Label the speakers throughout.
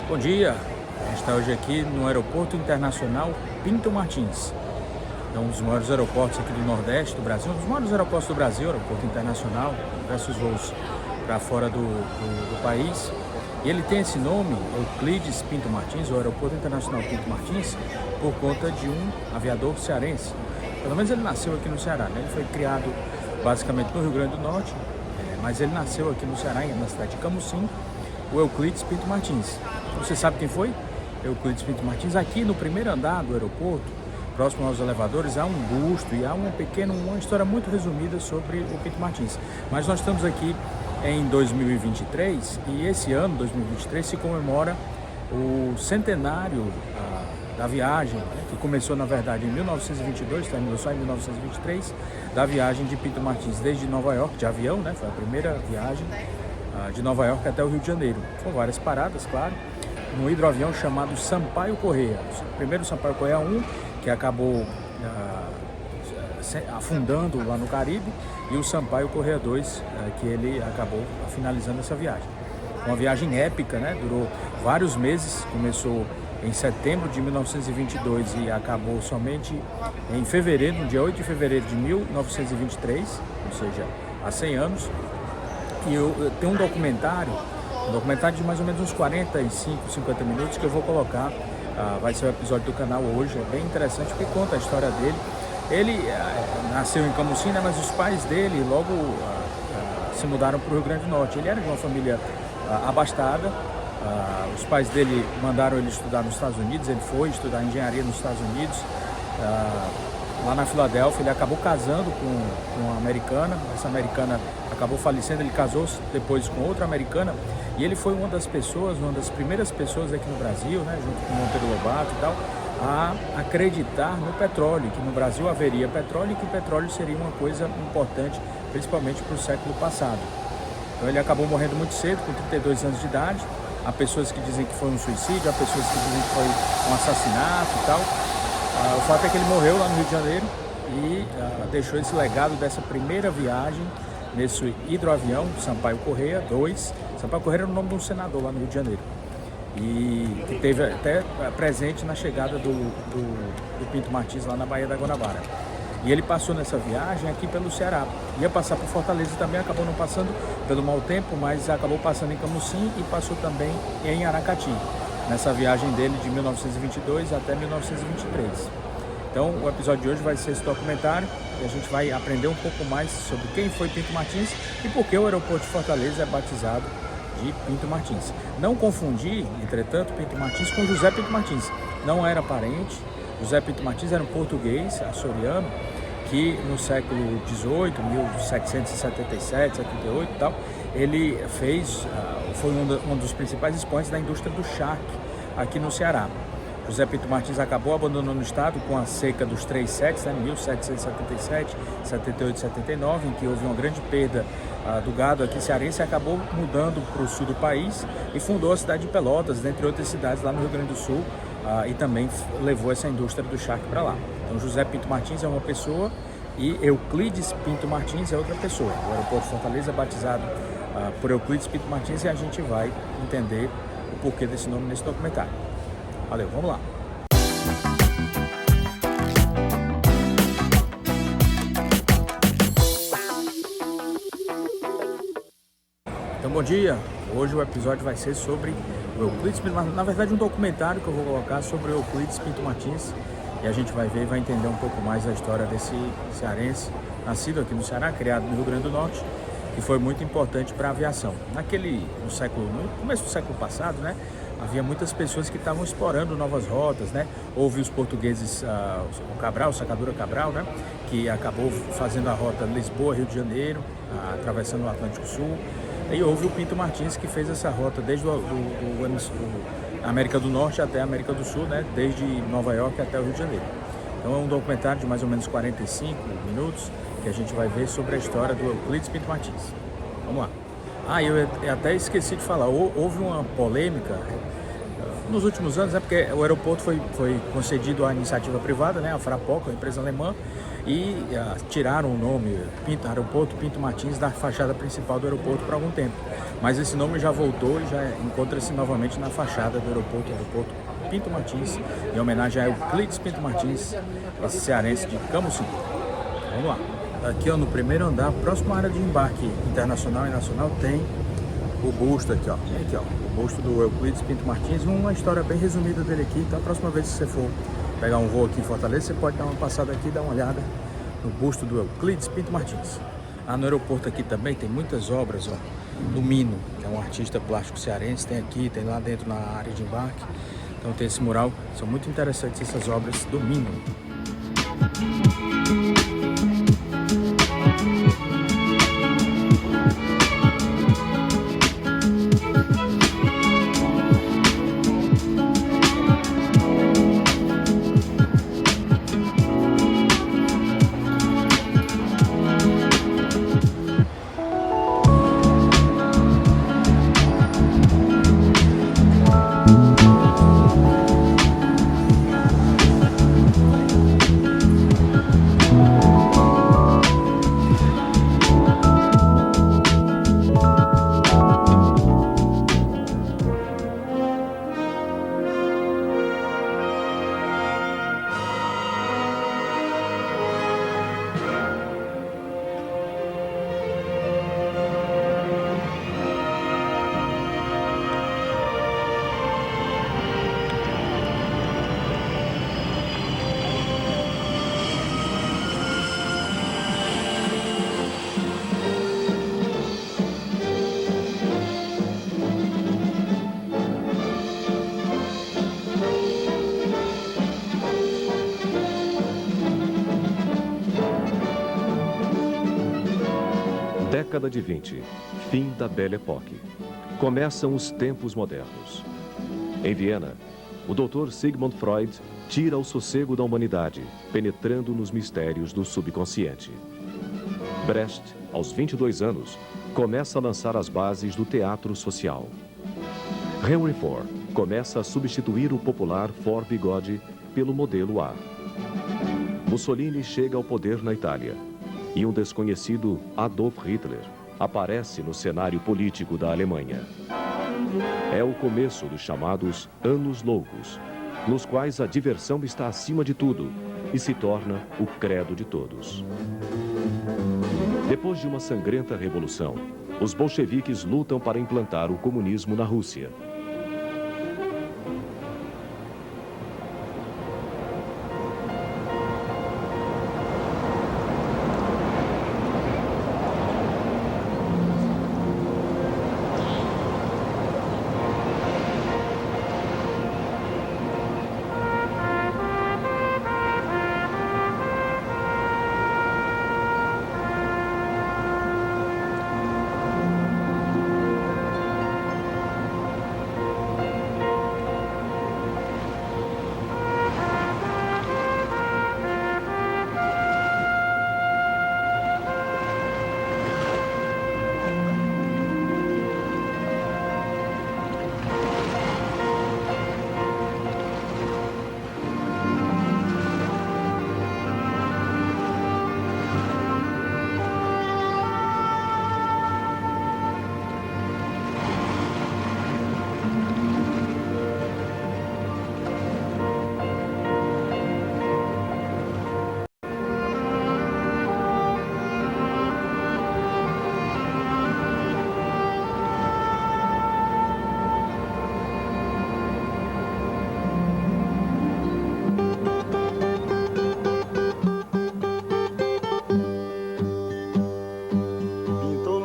Speaker 1: Bom dia, a gente está hoje aqui no Aeroporto Internacional Pinto Martins. É um dos maiores aeroportos aqui do Nordeste do Brasil, um dos maiores aeroportos do Brasil, aeroporto internacional, diversos voos para fora do país. E ele tem esse nome, Euclides Pinto Martins, o Aeroporto Internacional Pinto Martins, por conta de um aviador cearense. Pelo menos ele nasceu aqui no Ceará, né? Ele foi criado basicamente no Rio Grande do Norte, mas ele nasceu aqui no Ceará, na cidade de Camusim, o Euclides Pinto Martins. Você sabe quem foi? Euclides Pinto Martins. Aqui no primeiro andar do aeroporto, próximo aos elevadores, há um busto e há uma história muito resumida sobre o Pinto Martins. Mas nós estamos aqui em 2023 e esse ano, 2023, se comemora o centenário da viagem, né, que começou na verdade em 1922, terminou só em 1923, da viagem de Pinto Martins desde Nova York, de avião, né, foi a primeira viagem de Nova York até o Rio de Janeiro. Foram várias paradas, claro, no hidroavião chamado Sampaio Corrêa. Primeiro o Sampaio Corrêa 1, que acabou afundando lá no Caribe, e o Sampaio Corrêa 2, que ele acabou finalizando essa viagem. Uma viagem épica, né? Durou vários meses, começou em setembro de 1922 e acabou somente em fevereiro, no dia 8 de fevereiro de 1923, ou seja, há 100 anos. E eu tenho um documentário de mais ou menos uns 45, 50 minutos que eu vou colocar, vai ser o episódio do canal hoje, é bem interessante porque conta a história dele. Ele nasceu em Camusim, né, mas os pais dele logo se mudaram para o Rio Grande do Norte. Ele era de uma família abastada, os pais dele mandaram ele estudar nos Estados Unidos, ele foi estudar engenharia nos Estados Unidos, lá na Filadélfia. Ele acabou casando com uma americana, essa americana acabou falecendo, ele casou depois com outra americana, e ele foi uma das primeiras pessoas aqui no Brasil, né, junto com Monteiro Lobato e tal, a acreditar no petróleo, que no Brasil haveria petróleo e que o petróleo seria uma coisa importante, principalmente para o século passado. Então ele acabou morrendo muito cedo, com 32 anos de idade. Há pessoas que dizem que foi um suicídio, há pessoas que dizem que foi um assassinato e tal. O fato é que ele morreu lá no Rio de Janeiro e deixou esse legado dessa primeira viagem nesse hidroavião, Sampaio Corrêa 2. Sampaio Corrêa era o nome de um senador lá no Rio de Janeiro, e que teve até presente na chegada do Pinto Martins lá na Baía da Guanabara. E ele passou nessa viagem aqui pelo Ceará. Ia passar por Fortaleza também, acabou não passando pelo mau tempo, mas acabou passando em Camusim e passou também em Aracati, nessa viagem dele de 1922 até 1923. Então o episódio de hoje vai ser esse documentário e a gente vai aprender um pouco mais sobre quem foi Pinto Martins e por que o aeroporto de Fortaleza é batizado de Pinto Martins. Não confundir, entretanto, Pinto Martins com José Pinto Martins. Não era parente. José Pinto Martins era um português açoriano que no século XVIII, 1777, 78 e tal, ele foi um dos principais expoentes da indústria do charque aqui no Ceará. José Pinto Martins acabou abandonando o estado com a seca dos 3 secs, né, 1777, 78 e 79, em que houve uma grande perda do gado aqui cearense, e acabou mudando para o sul do país e fundou a cidade de Pelotas, dentre outras cidades lá no Rio Grande do Sul, e também levou essa indústria do charque para lá. Então José Pinto Martins é uma pessoa e Euclides Pinto Martins é outra pessoa. O aeroporto de Fortaleza é batizado por Euclides Pinto Martins e a gente vai entender o porquê desse nome nesse documentário. Valeu, vamos lá. Então, bom dia. Hoje o episódio vai ser sobre o Euclides Pinto Martins. Na verdade, um documentário que eu vou colocar sobre o Euclides Pinto Martins. E a gente vai ver e vai entender um pouco mais a história desse cearense, nascido aqui no Ceará, criado no Rio Grande do Norte, que foi muito importante para a aviação. No começo do século passado, né, havia muitas pessoas que estavam explorando novas rotas, né? Houve os portugueses, o Cabral, o Sacadura Cabral, né, que acabou fazendo a rota Lisboa-Rio de Janeiro, atravessando o Atlântico Sul. E houve o Pinto Martins, que fez essa rota desde a América do Norte até a América do Sul, né, desde Nova York até o Rio de Janeiro. Então é um documentário de mais ou menos 45 minutos que a gente vai ver sobre a história do Euclides Pinto Martins. Vamos lá. Eu até esqueci de falar, houve uma polêmica nos últimos anos, porque o aeroporto foi concedido à iniciativa privada, né, a Fraport, a empresa alemã, e tiraram o nome Aeroporto Pinto Martins da fachada principal do aeroporto por algum tempo. Mas esse nome já voltou e já encontra-se novamente na fachada do aeroporto Pinto Martins, em homenagem a Euclides Pinto Martins, esse cearense de Camusim. Vamos lá. Aqui, ó, no primeiro andar, próximo à área de embarque internacional e nacional, tem o busto aqui, ó. Tem aqui, ó, o busto do Euclides Pinto Martins. Uma história bem resumida dele aqui. Então, a próxima vez que você for pegar um voo aqui em Fortaleza, você pode dar uma passada aqui e dar uma olhada no busto do Euclides Pinto Martins. No aeroporto aqui também tem muitas obras, ó, do Mino, que é um artista plástico cearense. Tem aqui, tem lá dentro na área de embarque. Então tem esse mural. São muito interessantes essas obras do Mino.
Speaker 2: Década de 20, fim da Belle Époque. Começam os tempos modernos. Em Viena, o Dr. Sigmund Freud tira o sossego da humanidade, penetrando nos mistérios do subconsciente. Brecht, aos 22 anos, começa a lançar as bases do teatro social. Henry Ford começa a substituir o popular Ford Bigode pelo modelo A. Mussolini chega ao poder na Itália. E um desconhecido Adolf Hitler aparece no cenário político da Alemanha. É o começo dos chamados Anos Loucos, nos quais a diversão está acima de tudo e se torna o credo de todos. Depois de uma sangrenta revolução, os bolcheviques lutam para implantar o comunismo na Rússia.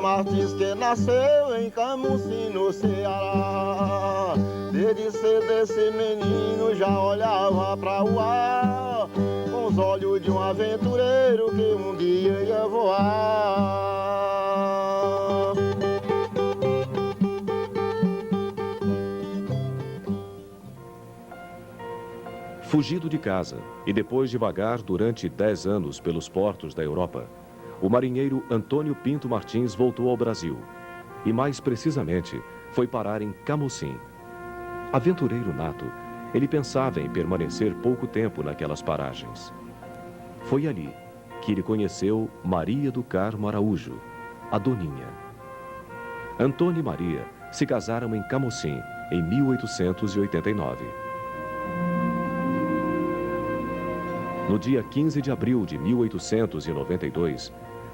Speaker 3: Martins, que nasceu em Camusim, no Ceará. Desde cedo esse menino já olhava para o ar, com os olhos de um aventureiro que um dia ia voar.
Speaker 2: Fugido de casa e depois de vagar durante 10 anos pelos portos da Europa, o marinheiro Antônio Pinto Martins voltou ao Brasil e, mais precisamente, foi parar em Camusim. Aventureiro nato, ele pensava em permanecer pouco tempo naquelas paragens. Foi ali que ele conheceu Maria do Carmo Araújo, a Doninha. Antônio e Maria se casaram em Camocim, em 1889. No dia 15 de abril de 1892,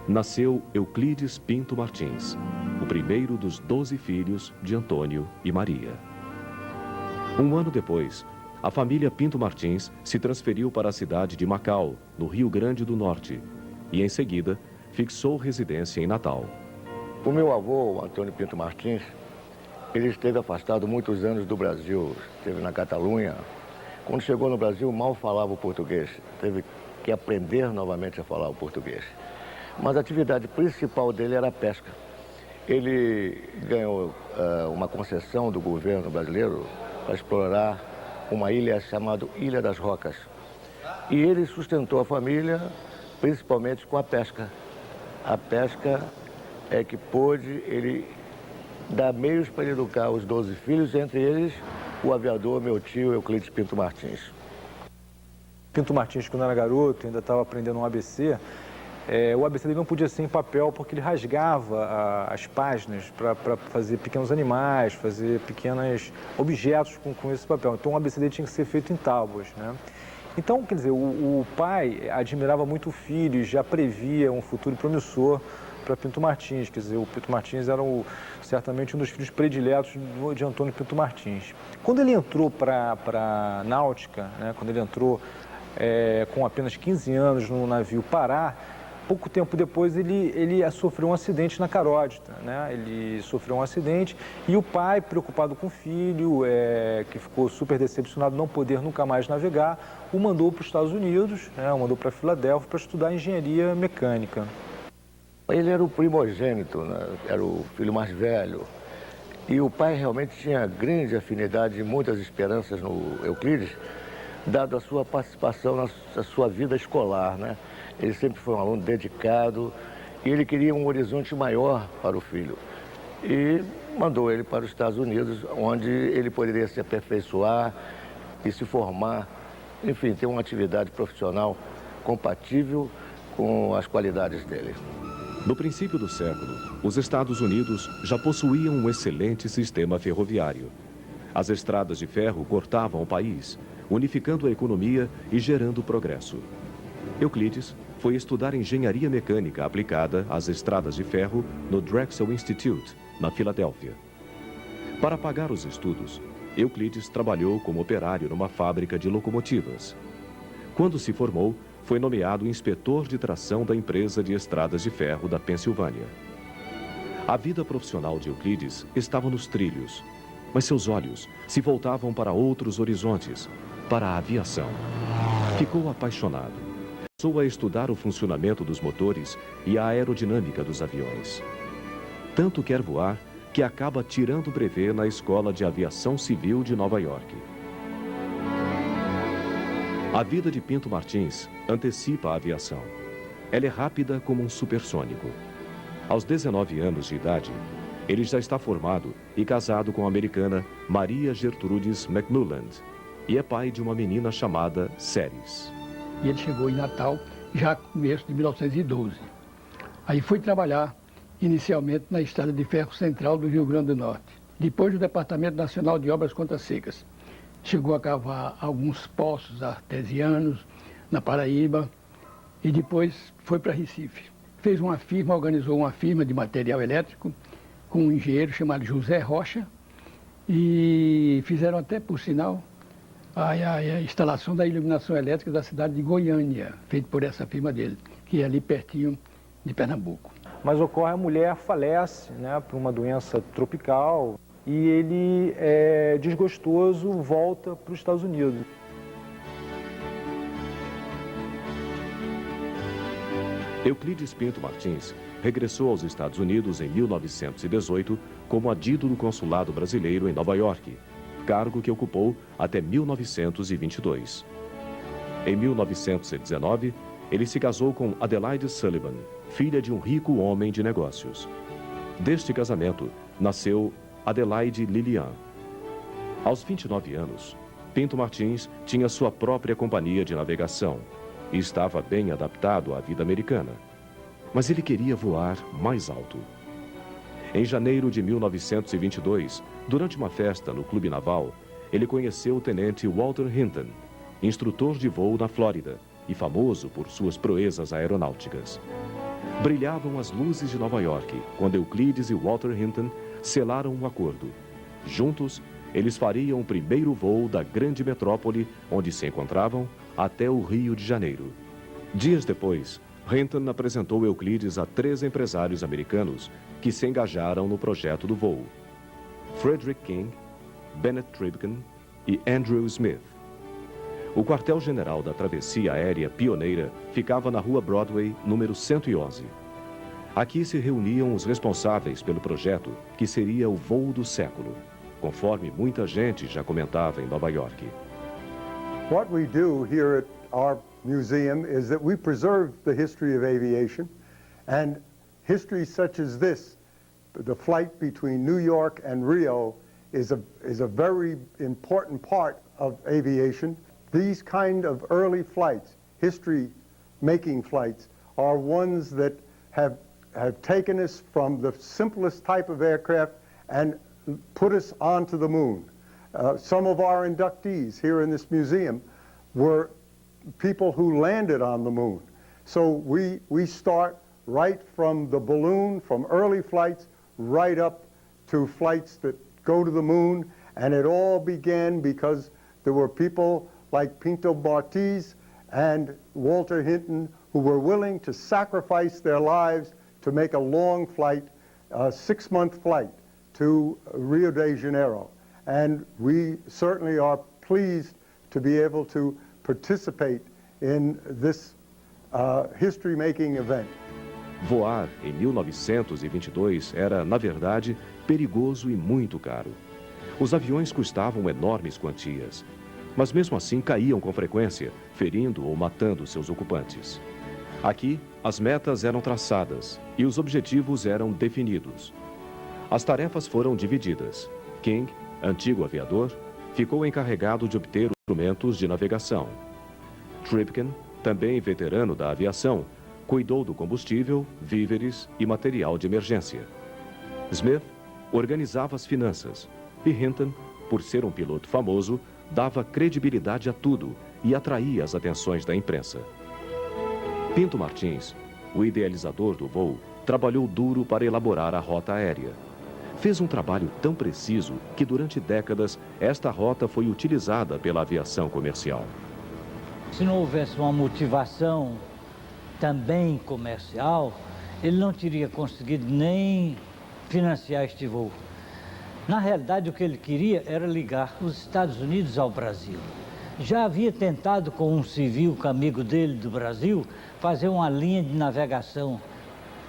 Speaker 2: nasceu Euclides Pinto Martins, o primeiro dos 12 filhos de Antônio e Maria. Um ano depois, a família Pinto Martins se transferiu para a cidade de Macau, no Rio Grande do Norte, e em seguida fixou residência em Natal.
Speaker 3: O meu avô, Antônio Pinto Martins, ele esteve afastado muitos anos do Brasil, esteve na Catalunha. Quando chegou no Brasil, mal falava o português, teve que aprender novamente a falar o português. Mas a atividade principal dele era a pesca. Ele ganhou uma concessão do governo brasileiro para explorar uma ilha chamada Ilha das Rocas. E ele sustentou a família principalmente com a pesca. A pesca é que pôde ele dar meios para ele educar os 12 filhos, entre eles o aviador, meu tio Euclides Pinto Martins.
Speaker 4: Pinto Martins, quando era garoto, ainda estava aprendendo um ABC, o ABC dele não podia ser em papel porque ele rasgava as páginas para fazer pequenos animais, fazer pequenos objetos com esse papel. Então o ABC dele tinha que ser feito em tábuas, né? Então, quer dizer, o pai admirava muito o filho e já previa um futuro promissor para Pinto Martins. Quer dizer, o Pinto Martins era certamente um dos filhos prediletos de Antônio Pinto Martins. Quando ele entrou para a náutica, né, quando ele entrou com apenas 15 anos no navio Pará, pouco tempo depois ele sofreu um acidente na Carótida, né? Ele sofreu um acidente e o pai, preocupado com o filho, que ficou super decepcionado não poder nunca mais navegar, o mandou para os Estados Unidos, né? O mandou para Filadélfia para estudar engenharia mecânica.
Speaker 3: Ele era o primogênito, né? Era o filho mais velho. E o pai realmente tinha grande afinidade e muitas esperanças no Euclides, dado a sua participação na sua vida escolar, né? Ele sempre foi um aluno dedicado e ele queria um horizonte maior para o filho. E mandou ele para os Estados Unidos, onde ele poderia se aperfeiçoar e se formar, enfim, ter uma atividade profissional compatível com as qualidades dele.
Speaker 2: No princípio do século, os Estados Unidos já possuíam um excelente sistema ferroviário. As estradas de ferro cortavam o país, unificando a economia e gerando progresso. Euclides foi estudar engenharia mecânica aplicada às estradas de ferro no Drexel Institute, na Filadélfia. Para pagar os estudos, Euclides trabalhou como operário numa fábrica de locomotivas. Quando se formou, foi nomeado inspetor de tração da empresa de estradas de ferro da Pensilvânia. A vida profissional de Euclides estava nos trilhos, mas seus olhos se voltavam para outros horizontes, para a aviação. Ficou apaixonado. Começou a estudar o funcionamento dos motores e a aerodinâmica dos aviões. Tanto quer voar que acaba tirando o brevet na Escola de Aviação Civil de Nova York. A vida de Pinto Martins antecipa a aviação. Ela é rápida como um supersônico. Aos 19 anos de idade, ele já está formado e casado com a americana Maria Gertrudes McMulland e é pai de uma menina chamada Ceres.
Speaker 5: E ele chegou em Natal já no começo de 1912. Aí foi trabalhar inicialmente na Estrada de Ferro Central do Rio Grande do Norte. Depois no Departamento Nacional de Obras Contas Secas. Chegou a cavar alguns poços artesianos na Paraíba e depois foi para Recife. Fez uma firma, organizou uma firma de material elétrico com um engenheiro chamado José Rocha e fizeram até, por sinal, a instalação da iluminação elétrica da cidade de Goiânia, feito por essa firma dele, que é ali pertinho de Pernambuco.
Speaker 4: Mas ocorre, a mulher falece, né, por uma doença tropical e ele, desgostoso, volta para os Estados Unidos.
Speaker 2: Euclides Pinto Martins regressou aos Estados Unidos em 1918 como adido do consulado brasileiro em Nova York, cargo que ocupou até 1922. Em 1919, ele se casou com Adelaide Sullivan, filha de um rico homem de negócios. Deste casamento, nasceu Adelaide Lilian. Aos 29 anos, Pinto Martins tinha sua própria companhia de navegação e estava bem adaptado à vida americana. Mas ele queria voar mais alto. Em janeiro de 1922, durante uma festa no Clube Naval, ele conheceu o tenente Walter Hinton, instrutor de voo na Flórida e famoso por suas proezas aeronáuticas. Brilhavam as luzes de Nova York quando Euclides e Walter Hinton selaram um acordo. Juntos, eles fariam o primeiro voo da grande metrópole onde se encontravam até o Rio de Janeiro. Dias depois, Hinton apresentou Euclides a 3 empresários americanos que se engajaram no projeto do voo: Frederick King, Bennett Tribken e Andrew Smith. O quartel-general da travessia aérea pioneira ficava na rua Broadway, número 111. Aqui se reuniam os responsáveis pelo projeto, que seria o voo do século, conforme muita gente já comentava em Nova York.
Speaker 6: What we do here at our museum is that we preserve the history of aviation, and history such as this, the flight between New York and Rio, is a very important part of aviation. These kind of early flights, history-making flights, are ones that have taken us from the simplest type of aircraft and put us onto the moon. Some of our inductees here in this museum were people who landed on the moon. So we start right from the balloon, from early flights, right up to flights that go to the moon, and it all began because there were people like Pinto Martins and Walter Hinton who were willing to sacrifice their lives to make a long flight, a 6-month flight to Rio de Janeiro. And we certainly are pleased to be able to participate in this history-making event.
Speaker 2: Voar em 1922 era, na verdade, perigoso e muito caro. Os aviões custavam enormes quantias, mas mesmo assim caíam com frequência, ferindo ou matando seus ocupantes. Aqui, as metas eram traçadas e os objetivos eram definidos. As tarefas foram divididas. King, antigo aviador, ficou encarregado de obter instrumentos de navegação. Tribken, também veterano da aviação, cuidou do combustível, víveres e material de emergência. Smith organizava as finanças e Hinton, por ser um piloto famoso, dava credibilidade a tudo e atraía as atenções da imprensa. Pinto Martins, o idealizador do voo, trabalhou duro para elaborar a rota aérea. Fez um trabalho tão preciso que durante décadas esta rota foi utilizada pela aviação comercial.
Speaker 7: Se não houvesse uma motivação também comercial, ele não teria conseguido nem financiar este voo. Na realidade, o que ele queria era ligar os Estados Unidos ao Brasil. Já havia tentado com um civil, amigo dele do Brasil, fazer uma linha de navegação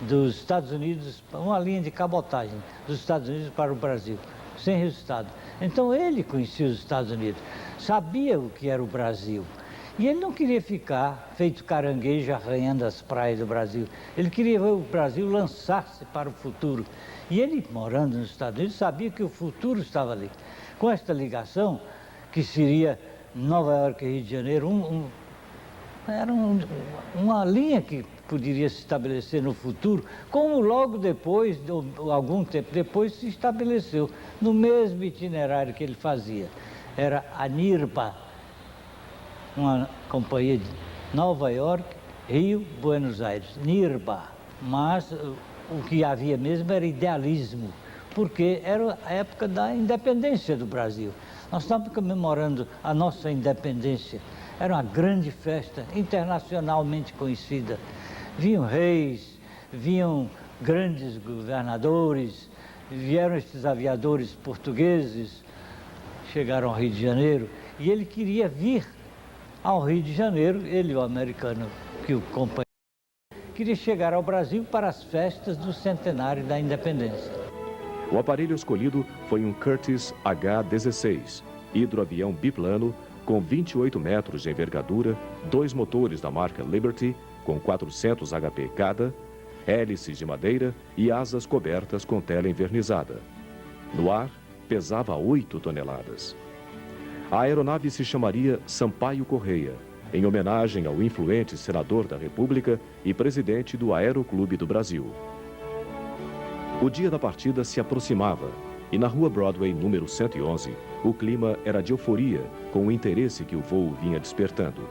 Speaker 7: dos Estados Unidos, uma linha de cabotagem dos Estados Unidos para o Brasil, sem resultado. Então ele conhecia os Estados Unidos, sabia o que era o Brasil. E ele não queria ficar feito caranguejo arranhando as praias do Brasil. Ele queria ver o Brasil lançar-se para o futuro. E ele, morando nos Estados Unidos, sabia que o futuro estava ali. Com esta ligação, que seria Nova York e Rio de Janeiro, era uma linha que poderia se estabelecer no futuro, como logo depois, algum tempo depois, se estabeleceu, no mesmo itinerário que ele fazia. Era a NIRBA, uma companhia de Nova York, Rio, Buenos Aires, NIRBA. Mas o que havia mesmo era idealismo, porque era a época da independência do Brasil. Nós estávamos comemorando a nossa independência. Era uma grande festa, internacionalmente conhecida. Vinham reis, vinham grandes governadores, vieram estes aviadores portugueses, chegaram ao Rio de Janeiro, e ele queria vir ao Rio de Janeiro, ele, o americano que o acompanhou, queria chegar ao Brasil para as festas do centenário da independência.
Speaker 2: O aparelho escolhido foi um Curtiss H-16, hidroavião biplano com 28 metros de envergadura, 2 motores da marca Liberty, com 400 HP cada, hélices de madeira e asas cobertas com tela envernizada. No ar, pesava 8 toneladas. A aeronave se chamaria Sampaio Corrêa, em homenagem ao influente senador da República e presidente do Aeroclube do Brasil. O dia da partida se aproximava e na Rua Broadway, número 111, o clima era de euforia com o interesse que o voo vinha despertando.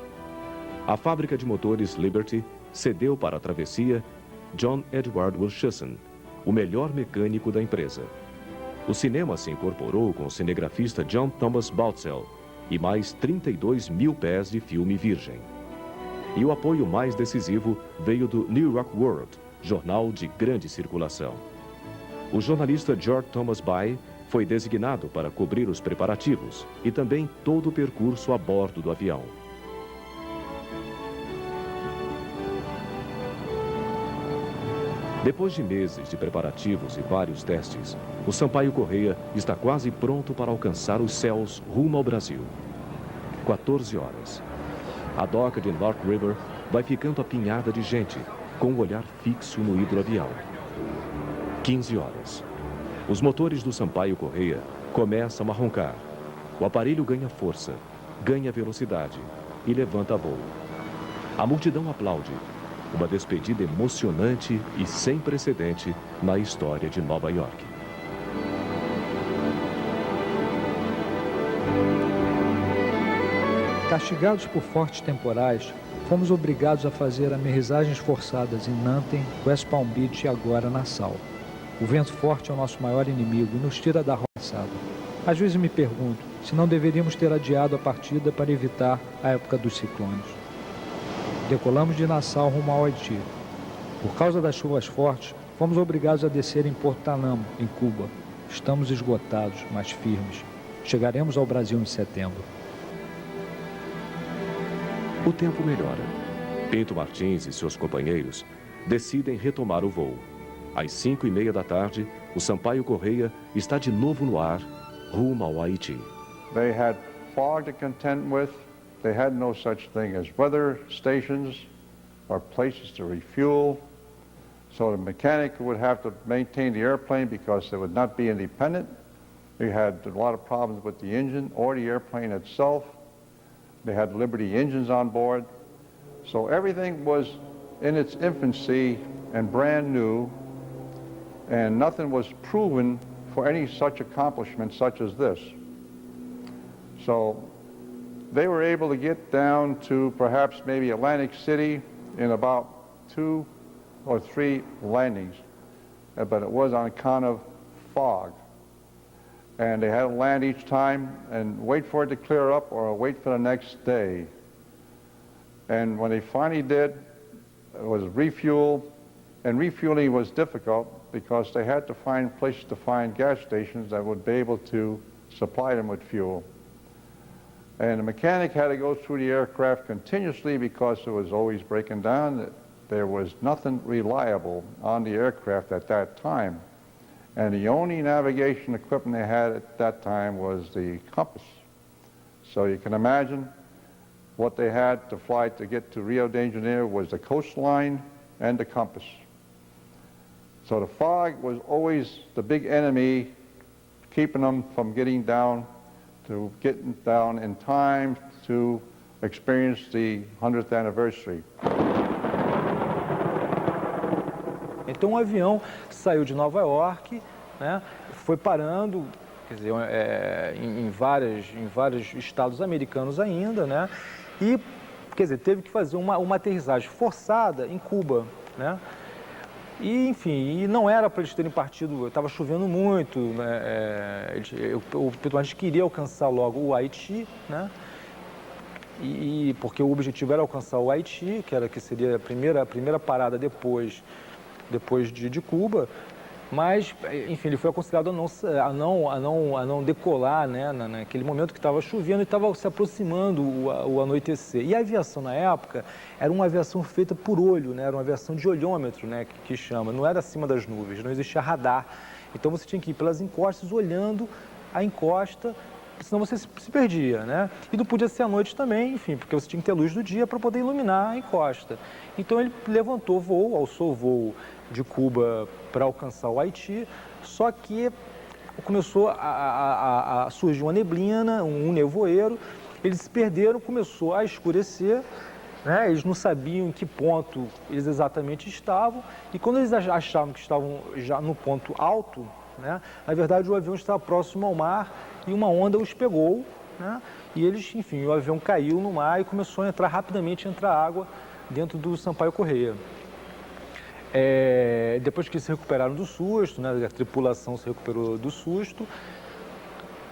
Speaker 2: A fábrica de motores Liberty cedeu para a travessia John Edward Wilson, o melhor mecânico da empresa. O cinema se incorporou com o cinegrafista John Thomas Baltzell e mais 32 mil pés de filme virgem. E o apoio mais decisivo veio do New York World, jornal de grande circulação. O jornalista George Thomas Bay foi designado para cobrir os preparativos e também todo o percurso a bordo do avião. Depois de meses de preparativos e vários testes, o Sampaio Corrêa está quase pronto para alcançar os céus rumo ao Brasil. 14 horas. A doca de North River vai ficando apinhada de gente, com o olhar fixo no hidroavião. 15 horas. Os motores do Sampaio Corrêa começam a roncar. O aparelho ganha força, ganha velocidade e levanta voo. A multidão aplaude. Uma despedida emocionante e sem precedente na história de Nova York.
Speaker 8: Castigados por fortes temporais, fomos obrigados a fazer aterrissagens forçadas em Nanten, West Palm Beach e agora Nassau. O vento forte é o nosso maior inimigo e nos tira da roçada. Às vezes me pergunto se não deveríamos ter adiado a partida para evitar a época dos ciclones. Decolamos de Nassau rumo ao Haiti. Por causa das chuvas fortes, fomos obrigados a descer em Porto Talamo, em Cuba. Estamos esgotados, mas firmes. Chegaremos ao Brasil em setembro.
Speaker 2: O tempo melhora. Pinto Martins e seus companheiros decidem retomar o voo. Às 5:30 da tarde, o Sampaio Corrêa está de novo no ar, rumo ao Haiti.
Speaker 9: They had fog to contend with. They had no such thing as weather stations or places to refuel. So the mechanic would have to maintain the airplane because they would not be independent. They had a lot of problems with the engine or the airplane itself. They had Liberty engines on board. So everything was in its infancy and brand new, and nothing was proven for any such accomplishment such as this. So they were able to get down to perhaps maybe Atlantic City in about 2 or 3 landings, but it was on account of fog. And they had to land each time and wait for it to clear up or wait for the next day. And when they finally did, it was refuel, and refueling was difficult because they had to find places to find gas stations that would be able to supply them with fuel. And the mechanic had to go through the aircraft continuously because it was always breaking down. There was nothing reliable on the aircraft at that time. And the only navigation equipment they had at that time was the compass. So you can imagine what they had to fly to get to Rio de Janeiro was the coastline and the compass. So the fog was always the big enemy, keeping them from getting down in time to experience the 100th anniversary.
Speaker 4: Então o avião saiu de Nova York, né, foi parando, quer dizer, em vários estados americanos ainda, né, e, quer dizer, teve que fazer uma aterrissagem forçada em Cuba, né. E, enfim, e não era para eles terem partido, estava chovendo muito, né, o Pinto Martins queria alcançar logo o Haiti, né, porque o objetivo era alcançar o Haiti, que seria a primeira parada depois de Cuba, mas, enfim, ele foi aconselhado a não decolar, né, naquele momento que estava chovendo e estava se aproximando o anoitecer. E a aviação na época era uma aviação feita por olho, né, era uma aviação de olhômetro, né, que chama, não era acima das nuvens, não existia radar. Então você tinha que ir pelas encostas olhando a encosta, senão você se perdia, né? E não podia ser à noite também, enfim, porque você tinha que ter luz do dia para poder iluminar a encosta. Então ele levantou voo, alçou voo de Cuba para alcançar o Haiti, só que começou a surgir uma neblina, um nevoeiro, eles se perderam, começou a escurecer, né? Eles não sabiam em que ponto eles exatamente estavam, e quando eles achavam que estavam já no ponto alto, né? Na verdade o avião estava próximo ao mar e uma onda os pegou, né? E eles, enfim, o avião caiu no mar e começou a entrar rapidamente, água dentro do Sampaio Corrêa. Depois que se recuperaram do susto, né, a tripulação se recuperou do susto,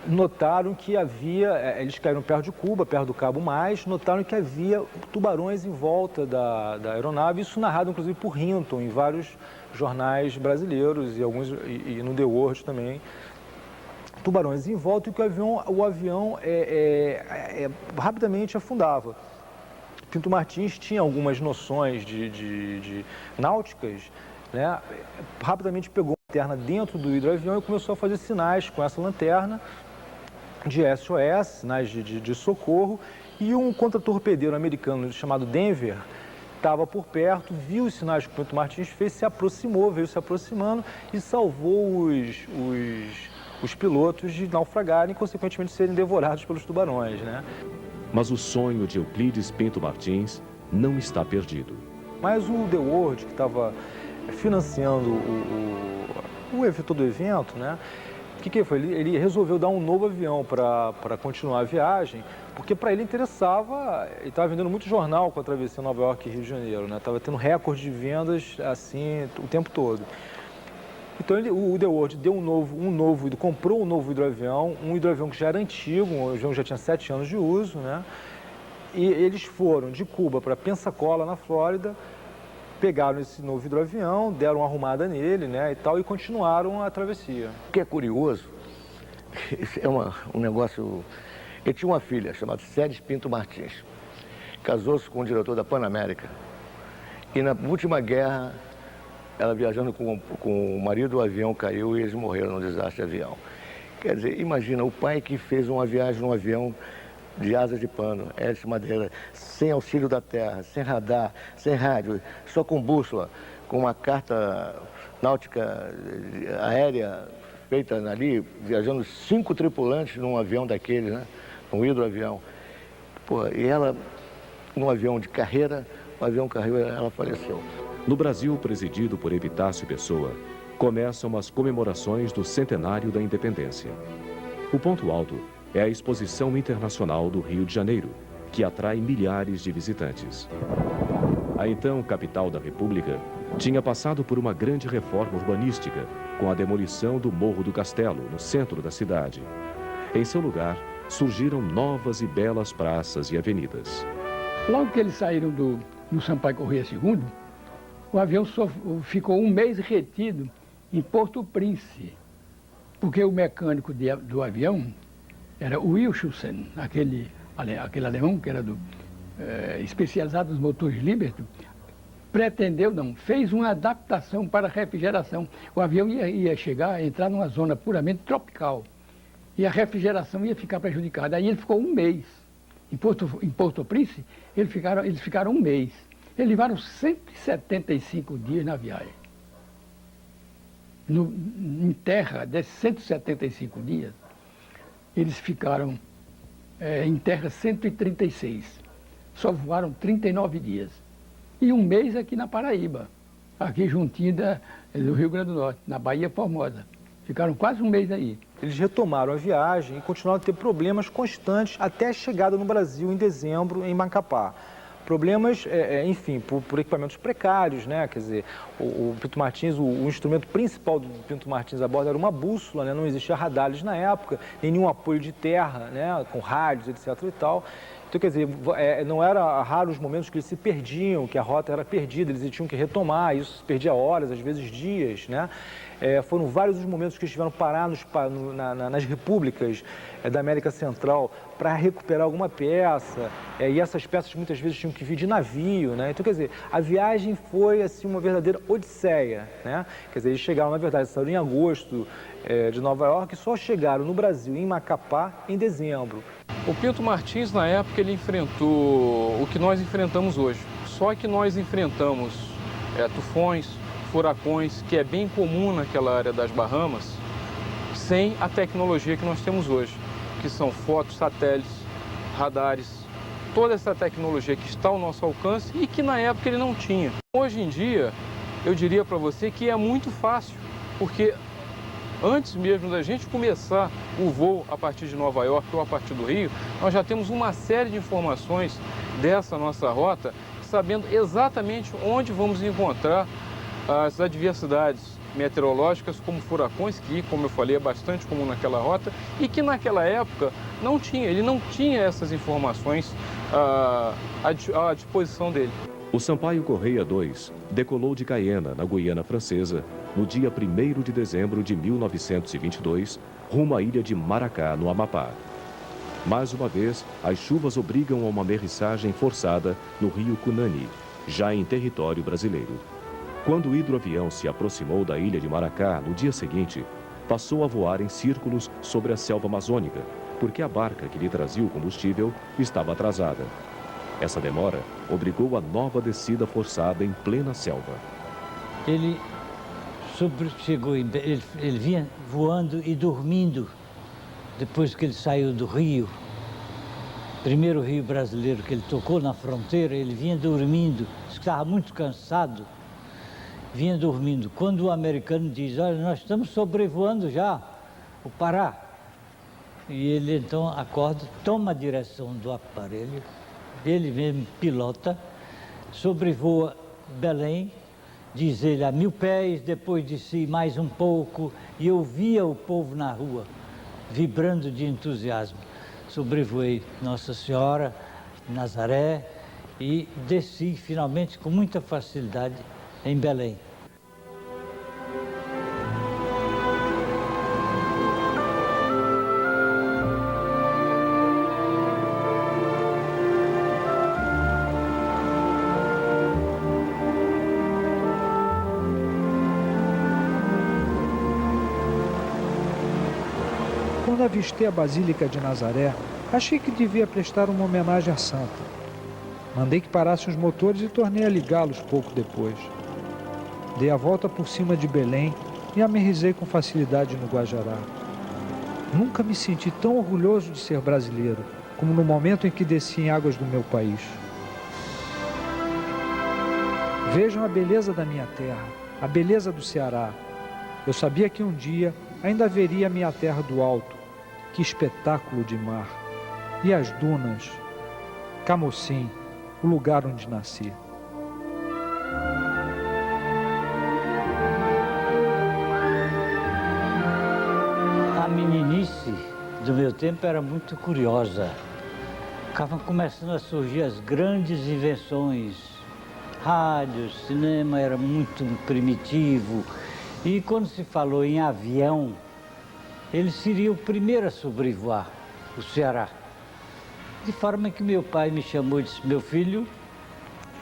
Speaker 4: notaram que havia, eles caíram perto de Cuba, perto do Cabo Mais, notaram que havia tubarões em volta da aeronave, isso narrado inclusive por Hinton em vários jornais brasileiros e alguns e no The World também. Tubarões em volta e que o avião rapidamente afundava. Pinto Martins tinha algumas noções de náuticas, né? Rapidamente pegou a lanterna dentro do hidroavião e começou a fazer sinais com essa lanterna de SOS, sinais de socorro, e um contratorpedeiro americano chamado Denver estava por perto, viu os sinais que o Pinto Martins fez, se aproximou, veio se aproximando e salvou os pilotos de naufragarem e, consequentemente, serem devorados pelos tubarões, né?
Speaker 2: Mas o sonho de Euclides Pinto Martins não está perdido.
Speaker 4: Mas o The World, que estava financiando todo o evento, né? O que foi? Ele resolveu dar um novo avião para continuar a viagem, porque para ele interessava, ele estava vendendo muito jornal com a travessia Nova York e Rio de Janeiro, né? Estava tendo recorde de vendas assim o tempo todo. Então o The World deu comprou um novo hidroavião, um hidroavião que já era antigo, um avião que já tinha 7 anos de uso, né? E eles foram de Cuba para Pensacola, na Flórida, pegaram esse novo hidroavião, deram uma arrumada nele, né, e tal, e continuaram a travessia.
Speaker 10: O que é curioso, é um negócio... Ele tinha uma filha chamada Ceres Pinto Martins, casou-se com o diretor da Pan América, e na última guerra, ela viajando com o marido, o avião caiu e eles morreram no desastre de avião. Quer dizer, imagina, o pai que fez uma viagem num avião de asa de pano, hélice madeira, sem auxílio da terra, sem radar, sem rádio, só com bússola, com uma carta náutica aérea feita ali, viajando 5 tripulantes num avião daquele, né? Um hidroavião. Pô, e ela, num avião de carreira, o avião caiu e ela faleceu.
Speaker 2: No Brasil, presidido por Epitácio Pessoa, começam as comemorações do centenário da independência. O ponto alto é a Exposição Internacional do Rio de Janeiro, que atrai milhares de visitantes. A então capital da República tinha passado por uma grande reforma urbanística, com a demolição do Morro do Castelo, no centro da cidade. Em seu lugar, surgiram novas e belas praças e avenidas.
Speaker 5: Logo que eles saíram no Sampaio Corrêa II, o avião ficou um mês retido em Porto Príncipe, porque o mecânico do avião era o Wilhelmsen, aquele alemão que era especializado nos motores Liberty, fez uma adaptação para a refrigeração. O avião ia entrar numa zona puramente tropical e a refrigeração ia ficar prejudicada. Aí ele ficou um mês. Em Porto Príncipe, eles ficaram um mês. Eles levaram 175 dias na viagem. Em terra, desses 175 dias, eles ficaram em terra 136. Só voaram 39 dias. E um mês aqui na Paraíba, aqui juntinho do Rio Grande do Norte, na Baía Formosa. Ficaram quase um mês aí.
Speaker 4: Eles retomaram a viagem e continuaram a ter problemas constantes até a chegada no Brasil em dezembro, em Macapá. Problemas, enfim, por equipamentos precários, né? Quer dizer, o Pinto Martins, o instrumento principal do Pinto Martins a bordo era uma bússola, né? Não existia radares na época, nenhum apoio de terra, né? Com rádios, etc. e tal. Então, quer dizer, não era raro os momentos que eles se perdiam, que a rota era perdida, eles tinham que retomar, isso se perdia horas, às vezes dias, né? Foram vários os momentos que eles tiveram que parar nas repúblicas da América Central para recuperar alguma peça, e essas peças muitas vezes tinham que vir de navio, né? Então, quer dizer, a viagem foi assim uma verdadeira odisseia, né? Quer dizer, eles chegaram, na verdade, saíram em agosto de Nova York e só chegaram no Brasil, em Macapá, em dezembro.
Speaker 11: O Pinto Martins, na época, ele enfrentou o que nós enfrentamos hoje. Só que nós enfrentamos tufões, furacões, que é bem comum naquela área das Bahamas, sem a tecnologia que nós temos hoje, que são fotos, satélites, radares, toda essa tecnologia que está ao nosso alcance e que na época ele não tinha. Hoje em dia, eu diria para você que é muito fácil, porque antes mesmo da gente começar o voo a partir de Nova York ou a partir do Rio, nós já temos uma série de informações dessa nossa rota, sabendo exatamente onde vamos encontrar as adversidades meteorológicas, como furacões, que, como eu falei, é bastante comum naquela rota, e que naquela época não tinha, ele não tinha essas informações à disposição dele.
Speaker 2: O Sampaio Correia 2 decolou de Cayena, na Guiana Francesa, no dia 1º de dezembro de 1922, rumo à ilha de Maracá, no Amapá. Mais uma vez, as chuvas obrigam a uma aterrissagem forçada no rio Cunani, já em território brasileiro. Quando o hidroavião se aproximou da ilha de Maracá no dia seguinte, passou a voar em círculos sobre a selva amazônica, porque a barca que lhe trazia o combustível estava atrasada. Essa demora obrigou a nova descida forçada em plena selva.
Speaker 7: Ele chegou, ele vinha voando e dormindo depois que ele saiu do rio. Primeiro rio brasileiro que ele tocou na fronteira, ele vinha dormindo, estava muito cansado. Vinha dormindo. Quando o americano diz, olha, nós estamos sobrevoando já o Pará. E ele então acorda, toma a direção do aparelho, ele mesmo pilota, sobrevoa Belém, diz ele a 1000 pés, depois de si mais um pouco, e eu via o povo na rua, vibrando de entusiasmo. Sobrevoei Nossa Senhora, Nazaré, e desci finalmente com muita facilidade em Belém.
Speaker 8: Quando avistei a Basílica de Nazaré, achei que devia prestar uma homenagem à santa. Mandei que parassem os motores e tornei a ligá-los pouco depois. Dei a volta por cima de Belém e aterrissei com facilidade no Guajará. Nunca me senti tão orgulhoso de ser brasileiro, como no momento em que desci em águas do meu país. Vejam a beleza da minha terra, a beleza do Ceará. Eu sabia que um dia ainda veria a minha terra do alto. Que espetáculo de mar! E as dunas, Camocim, o lugar onde nasci.
Speaker 7: A meninice do meu tempo era muito curiosa. Estavam começando a surgir as grandes invenções. Rádio, cinema era muito primitivo. E quando se falou em avião, ele seria o primeiro a sobrevoar o Ceará. De forma que meu pai me chamou e disse, meu filho,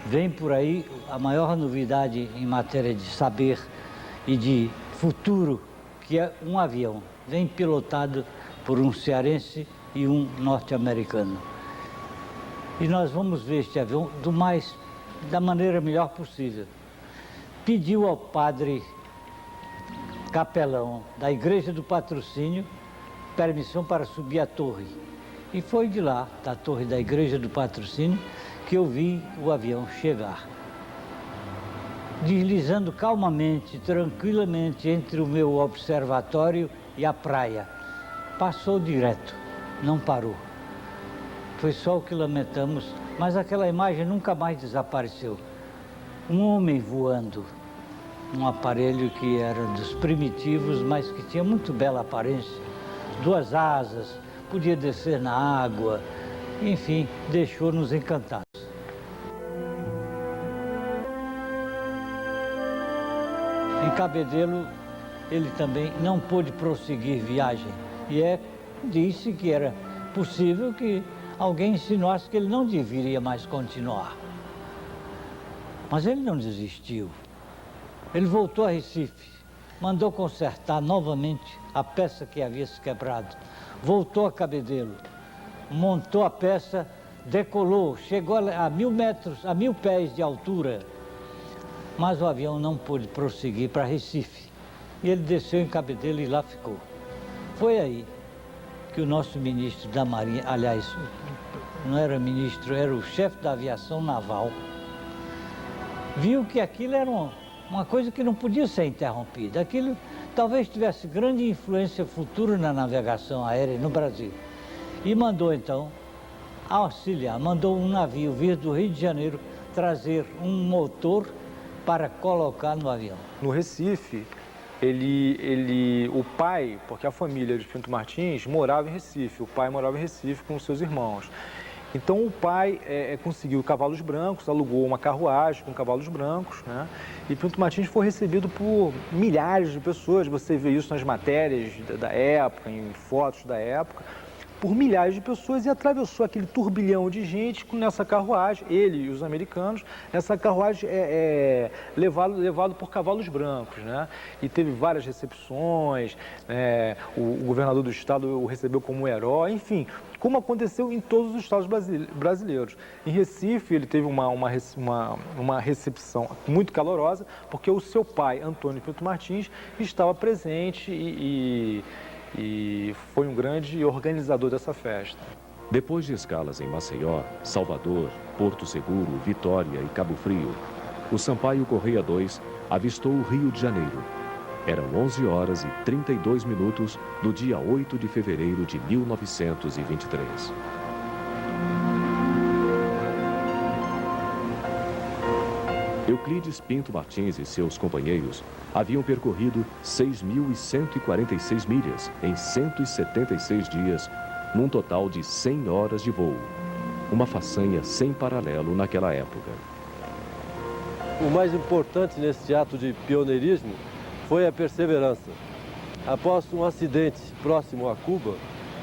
Speaker 7: vem por aí a maior novidade em matéria de saber e de futuro, que é um avião. Vem pilotado por um cearense e um norte-americano. E nós vamos ver este avião da maneira melhor possível. Pediu ao padre capelão da Igreja do Patrocínio permissão para subir a torre. E foi de lá, da torre da Igreja do Patrocínio, que eu vi o avião chegar. Deslizando calmamente, tranquilamente entre o meu observatório e a praia. Passou direto, não parou. Foi só o que lamentamos, mas aquela imagem nunca mais desapareceu. Um homem voando. Um aparelho que era dos primitivos, mas que tinha muito bela aparência. 2 asas, podia descer na água, enfim, deixou-nos encantados. Em Cabedelo, ele também não pôde prosseguir viagem. E disse que era possível que alguém insinuasse que ele não deveria mais continuar. Mas ele não desistiu. Ele voltou a Recife, mandou consertar novamente a peça que havia se quebrado. Voltou a Cabedelo, montou a peça, decolou, chegou a 1000 metros, a 1000 pés de altura. Mas o avião não pôde prosseguir para Recife. E ele desceu em Cabedelo e lá ficou. Foi aí que o nosso ministro da Marinha, aliás, não era ministro, era o chefe da aviação naval, viu que aquilo era uma coisa que não podia ser interrompida. Aquilo talvez tivesse grande influência futura na navegação aérea no Brasil. E mandou então auxiliar, mandou um navio vir do Rio de Janeiro trazer um motor para colocar no avião.
Speaker 4: No Recife, o pai, porque a família de Pinto Martins morava em Recife, o pai morava em Recife com os seus irmãos. Então o pai conseguiu cavalos brancos, alugou uma carruagem com cavalos brancos, né? E Pinto Martins foi recebido por milhares de pessoas, você vê isso nas matérias da época, em fotos da época, por milhares de pessoas, e atravessou aquele turbilhão de gente nessa carruagem, ele e os americanos, essa carruagem levado por cavalos brancos, né? E teve várias recepções, o governador do estado o recebeu como um herói, enfim, como aconteceu em todos os estados brasileiros. Em Recife, ele teve uma recepção muito calorosa, porque o seu pai, Antônio Pinto Martins, estava presente e foi um grande organizador dessa festa.
Speaker 2: Depois de escalas em Maceió, Salvador, Porto Seguro, Vitória e Cabo Frio, o Sampaio Correia 2 avistou o Rio de Janeiro. Eram 11 horas e 32 minutos do dia 8 de fevereiro de 1923. Euclides Pinto Martins e seus companheiros haviam percorrido 6.146 milhas em 176 dias, num total de 100 horas de voo. Uma façanha sem paralelo naquela época.
Speaker 12: O mais importante nesse ato de pioneirismo foi a perseverança. Após um acidente próximo a Cuba,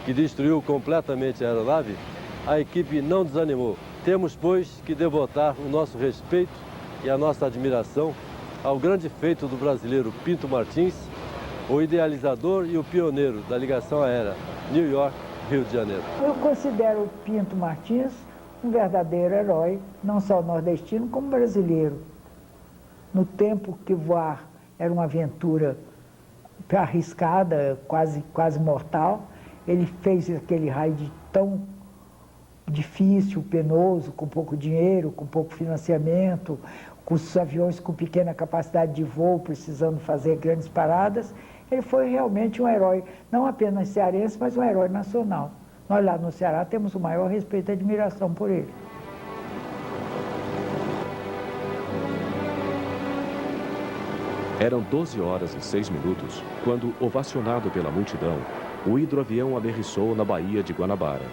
Speaker 12: que destruiu completamente a aeronave, a equipe não desanimou. Temos, pois, que devotar o nosso respeito e a nossa admiração ao grande feito do brasileiro Pinto Martins, o idealizador e o pioneiro da ligação aérea New York-Rio de Janeiro.
Speaker 13: Eu considero o Pinto Martins um verdadeiro herói, não só nordestino, como brasileiro. No tempo que voar era uma aventura arriscada, quase mortal, ele fez aquele raio tão difícil, penoso, com pouco dinheiro, com pouco financiamento, com os aviões com pequena capacidade de voo, precisando fazer grandes paradas. Ele foi realmente um herói, não apenas cearense, mas um herói nacional. Nós lá no Ceará temos o maior respeito e admiração por ele.
Speaker 2: Eram 12 horas e 6 minutos quando, ovacionado pela multidão, o hidroavião aterrissou na Baía de Guanabara.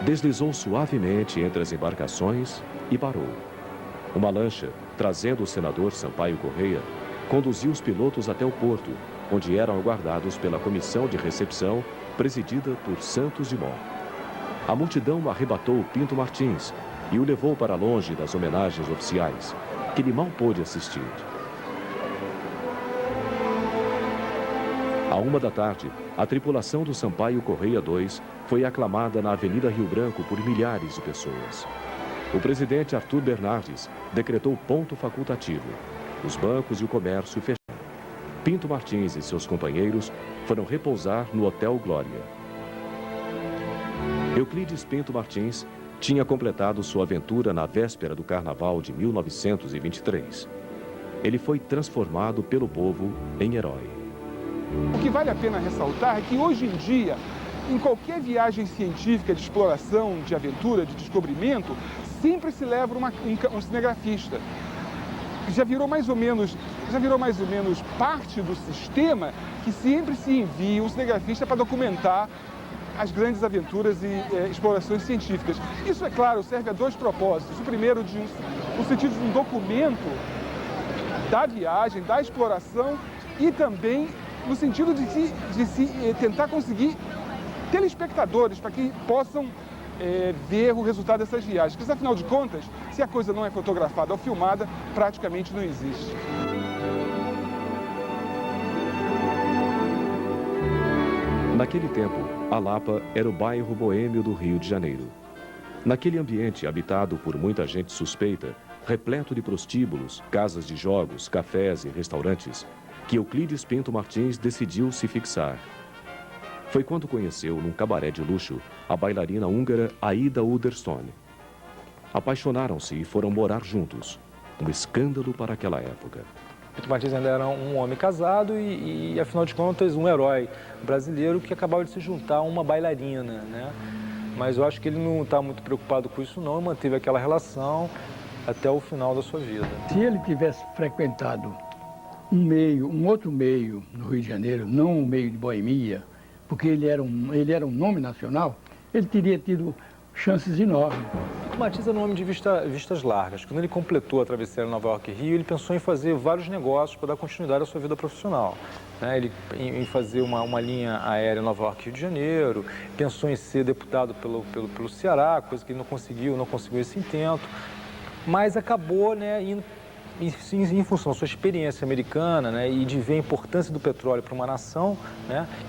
Speaker 2: Deslizou suavemente entre as embarcações e parou. Uma lancha, trazendo o senador Sampaio Correia, conduziu os pilotos até o porto, onde eram aguardados pela comissão de recepção, presidida por Santos Dumont. A multidão arrebatou Pinto Martins e o levou para longe das homenagens oficiais, que ele mal pôde assistir. À 13h, a tripulação do Sampaio Correia 2 foi aclamada na Avenida Rio Branco por milhares de pessoas. O presidente Arthur Bernardes decretou ponto facultativo. Os bancos e o comércio fecharam. Pinto Martins e seus companheiros foram repousar no Hotel Glória. Euclides Pinto Martins tinha completado sua aventura na véspera do Carnaval de 1923. Ele foi transformado pelo povo em herói.
Speaker 14: O que vale a pena ressaltar é que hoje em dia, em qualquer viagem científica de exploração, de aventura, de descobrimento, sempre se leva um cinegrafista. Já virou mais ou menos parte do sistema que sempre se envia um cinegrafista para documentar as grandes aventuras e explorações científicas. Isso, é claro, serve a dois propósitos. O primeiro, no sentido de um documento da viagem, da exploração, e também no sentido de se tentar conseguir telespectadores para que possam ver o resultado dessas viagens. Porque, afinal de contas, se a coisa não é fotografada ou filmada, praticamente não existe.
Speaker 2: Naquele tempo, a Lapa era o bairro boêmio do Rio de Janeiro. Naquele ambiente habitado por muita gente suspeita, repleto de prostíbulos, casas de jogos, cafés e restaurantes, que Euclides Pinto Martins decidiu se fixar. foi quando conheceu, num cabaré de luxo, a bailarina húngara Aida Uderstone. Apaixonaram-se e foram morar juntos. Um escândalo para aquela época.
Speaker 4: Pinto Martins ainda era um homem casado e, afinal de contas, um herói brasileiro que acabava de se juntar a uma bailarina, né? Mas eu acho que ele não está muito preocupado com isso, não. Manteve aquela relação até o final da sua vida.
Speaker 5: Se ele tivesse frequentado um outro meio no Rio de Janeiro, não um meio de boemia, porque ele era um nome nacional, ele teria tido chances enormes.
Speaker 4: O Martins era um homem de vistas largas. Quando ele completou a travessia Nova York e Rio, ele pensou em fazer vários negócios para dar continuidade à sua vida profissional. Ele em fazer uma linha aérea Nova York e Rio de Janeiro, pensou em ser deputado pelo Ceará, coisa que ele não conseguiu esse intento, mas acabou indo em função da sua experiência americana, e de ver a importância do petróleo para uma nação,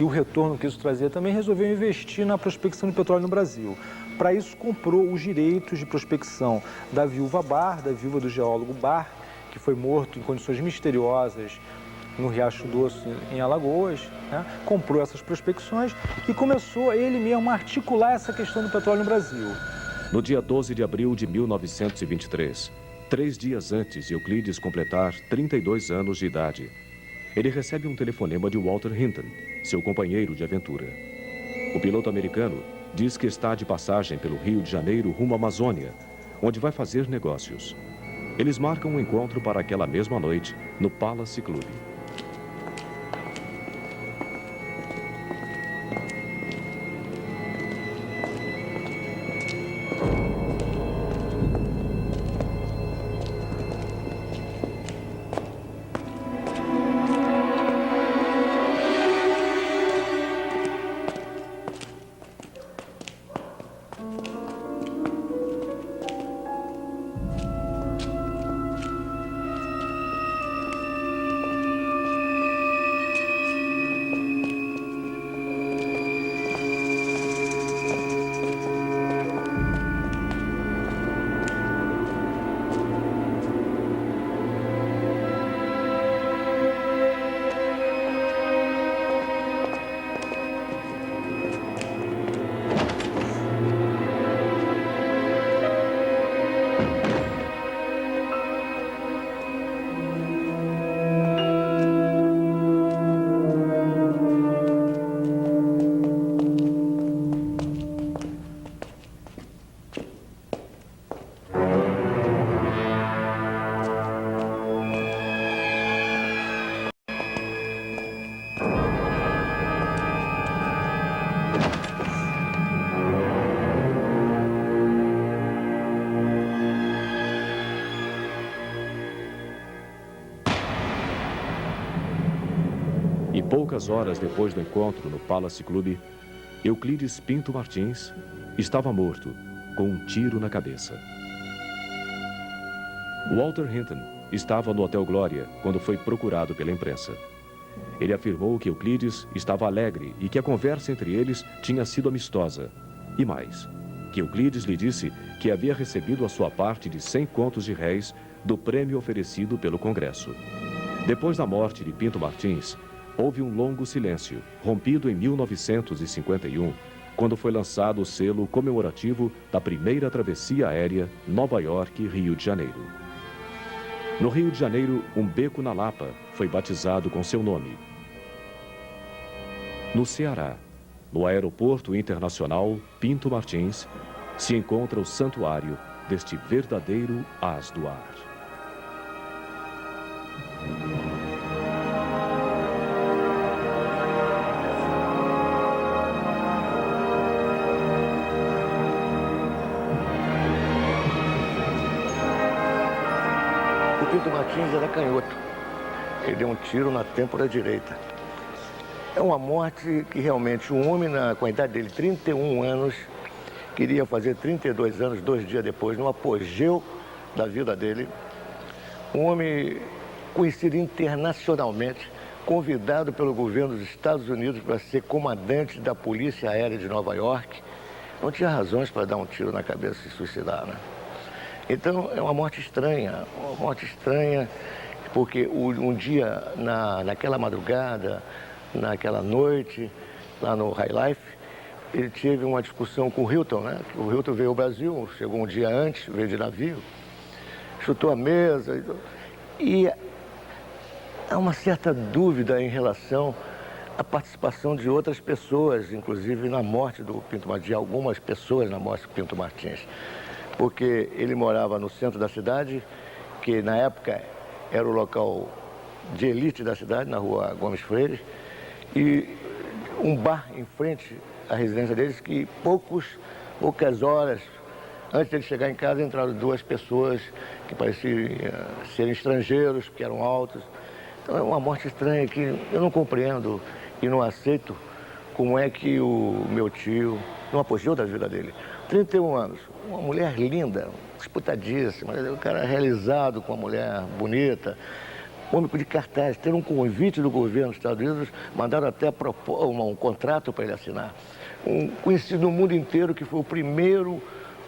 Speaker 4: e o retorno que isso trazia também, resolveu investir na prospecção de petróleo no Brasil. Para isso, comprou os direitos de prospecção da viúva Barr, da viúva do geólogo Barr, que foi morto em condições misteriosas no Riacho Doce, em Alagoas. Comprou essas prospecções e começou ele mesmo a articular essa questão do petróleo no Brasil.
Speaker 2: No dia 12 de abril de 1923, 3 dias antes de Euclides completar 32 anos de idade, ele recebe um telefonema de Walter Hinton, seu companheiro de aventura. O piloto americano diz que está de passagem pelo Rio de Janeiro rumo à Amazônia, onde vai fazer negócios. Eles marcam um encontro para aquela mesma noite no Palace Club. E poucas horas depois do encontro no Palace Club, Euclides Pinto Martins estava morto, com um tiro na cabeça. Walter Hinton estava no Hotel Glória quando foi procurado pela imprensa. Ele afirmou que Euclides estava alegre e que a conversa entre eles tinha sido amistosa. E mais, que Euclides lhe disse que havia recebido a sua parte de 100 contos de réis do prêmio oferecido pelo Congresso. Depois da morte de Pinto Martins, houve um longo silêncio, rompido em 1951, quando foi lançado o selo comemorativo da primeira travessia aérea Nova York-Rio de Janeiro. No Rio de Janeiro, um beco na Lapa foi batizado com seu nome. No Ceará, no Aeroporto Internacional Pinto Martins, se encontra o santuário deste verdadeiro as do ar.
Speaker 10: O Pinto Martins era canhoto. Ele deu um tiro na têmpora direita. É uma morte que realmente um homem, com a idade dele, 31 anos, queria fazer 32 anos, 2 dias depois, no apogeu da vida dele. Um homem conhecido internacionalmente, convidado pelo governo dos Estados Unidos para ser comandante da Polícia Aérea de Nova York. Não tinha razões para dar um tiro na cabeça e se suicidar, né? Então, é uma morte estranha, porque um dia, naquela madrugada, naquela noite, lá no High Life, ele teve uma discussão com o Hilton, né? O Hilton veio ao Brasil, chegou um dia antes, veio de navio, chutou a mesa e há uma certa dúvida em relação à participação de outras pessoas, inclusive na morte do Pinto Martins, algumas pessoas na morte do Pinto Martins, porque ele morava no centro da cidade, que na época era o local de elite da cidade, na rua Gomes Freire, e um bar em frente à residência deles, que poucas horas antes de ele chegar em casa entraram duas pessoas que pareciam serem estrangeiros, que eram altos. Então é uma morte estranha que eu não compreendo e não aceito como é que o meu tio, no apogeu da vida dele, 31 anos, uma mulher linda, disputadíssima, um cara realizado com uma mulher bonita, homem de cartaz, ter um convite do governo dos Estados Unidos, mandaram até propor um contrato para ele assinar. Conhecido no mundo inteiro que foi o primeiro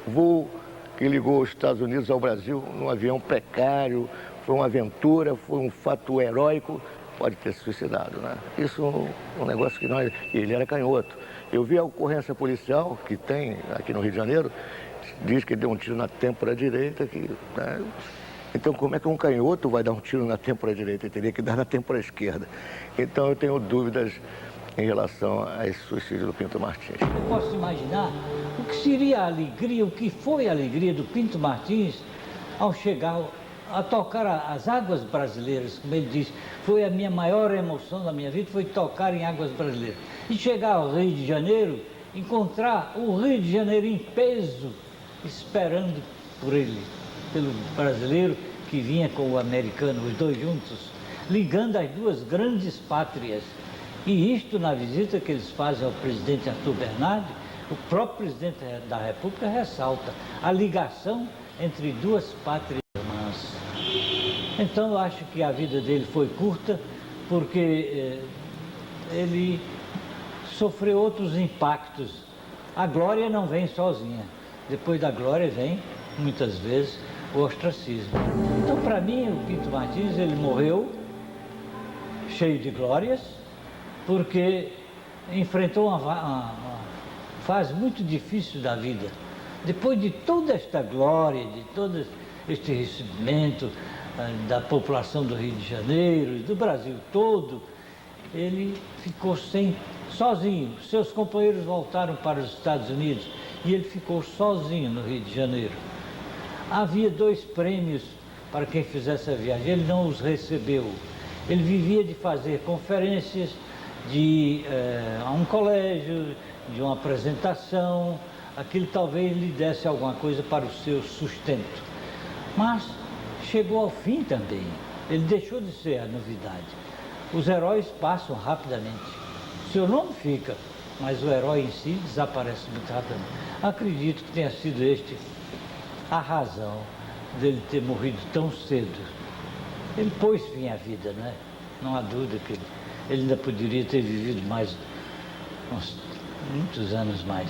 Speaker 10: voo que ligou os Estados Unidos ao Brasil num avião precário, foi uma aventura, foi um fato heróico, pode ter se suicidado, né? Isso é um negócio que nós... Ele era canhoto. Eu vi a ocorrência policial que tem aqui no Rio de Janeiro, diz que ele deu um tiro na têmpora direita, né? Então, como é que um canhoto vai dar um tiro na têmpora direita? Ele teria que dar na têmpora esquerda. Então, eu tenho dúvidas em relação a esse suicídio do Pinto Martins.
Speaker 7: Eu posso imaginar o que seria a alegria, o que foi a alegria do Pinto Martins ao chegar a tocar as águas brasileiras, como ele disse. Foi a minha maior emoção da minha vida, foi tocar em águas brasileiras. E chegar ao Rio de Janeiro, encontrar o Rio de Janeiro em peso, esperando por ele, pelo brasileiro que vinha com o americano, os dois juntos, ligando as duas grandes pátrias. E isto na visita que eles fazem ao presidente Arthur Bernardi, o próprio presidente da República ressalta a ligação entre duas pátrias irmãs. Então eu acho que a vida dele foi curta porque ele sofreu outros impactos. A glória não vem sozinha. Depois da glória vem, muitas vezes, o ostracismo. Então, para mim, o Pinto Martins, ele morreu cheio de glórias, porque enfrentou uma fase muito difícil da vida. Depois de toda esta glória, de todo este recebimento da população do Rio de Janeiro e do Brasil todo, ele ficou sozinho. Seus companheiros voltaram para os Estados Unidos e ele ficou sozinho no Rio de Janeiro. Havia 2 prêmios para quem fizesse a viagem, ele não os recebeu. Ele vivia de fazer conferências, de ir a um colégio, de uma apresentação, aquilo talvez lhe desse alguma coisa para o seu sustento. Mas chegou ao fim também, ele deixou de ser a novidade. Os heróis passam rapidamente, o seu nome fica, mas o herói em si desaparece muito rapidamente. Acredito que tenha sido a razão dele ter morrido tão cedo. Ele pôs fim à vida, né? Não há dúvida que ele ainda poderia ter vivido mais, muitos anos mais.